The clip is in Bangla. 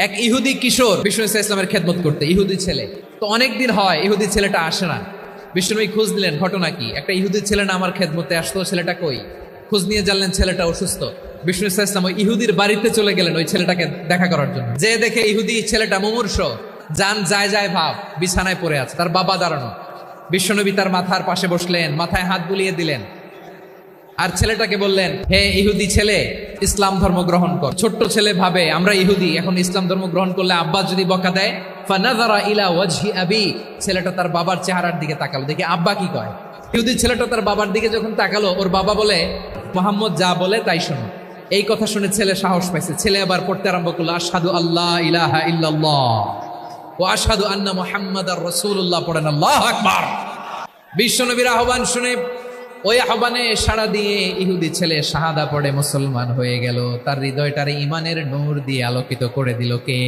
এক ইহুদি কিশোর বিষ্ণু ইসলামের খেদমত করতে, ইহুদি ছেলে। তো অনেকদিন হয় ইহুদি ছেলেটা আসে না। বিষ্ণুনবী খোঁজ দিলেন, ঘটনা কি? একটা ইহুদি ছেলে না আমার খেদমতে আসতো, ছেলেটা কই? খোঁজ নিয়ে জানলেন ছেলেটা অসুস্থ। বিষ্ণু ইসলাম ওই ইহুদির বাড়িতে চলে গেলেন ওই ছেলেটাকে দেখা করার জন্য। যে দেখে ইহুদি ছেলেটা মুমূর্ষ, যান যায় যায় ভাব, বিছানায় পড়ে আছে, তার বাবা দাঁড়ানো। বিশ্বনবী তার মাথার পাশে বসলেন, মাথায় হাত বুলিয়ে দিলেন, আর ছেলেটাকে বললেন, হে ইহুদি ছেলে, ইসলাম ধর্ম গ্রহণ কর। ছোট্ট ছেলে ভাবে আমরা ইহুদি, এখন ইসলাম ধর্ম গ্রহণ করলে আব্বা যদি বকা দেয়। ফানাযারা ইলা ওয়াজহি আবি, ছেলেটা তার বাবার চেহারার দিকে তাকালো, দেখি আব্বা কি কয়। ইহুদি ছেলেটা তার বাবার দিকে যখন তাকালো, ওর বাবা বলে, মুহাম্মদ যা বলে তাই শোনো। এই কথা শুনে ছেলে সাহস পাইছে। ছেলে আবার পড়তে আরম্ভ করলো, আশহাদু আল্লাহ ইলাহা ইল্লাল্লাহ ওয়া আশহাদু আন্না মুহাম্মাদার রাসূলুল্লাহ। পড়েন আল্লাহু আকবার। বিশ্বনবীর আহ্বান শুনে ওই আহ্বানে সাড়া দিয়ে ইহুদি ছেলে শাহাদা পড়ে মুসলমান হয়ে গেল। তার হৃদয়টারে ইমানের নূর দিয়ে আলোকিত করে দিল কে?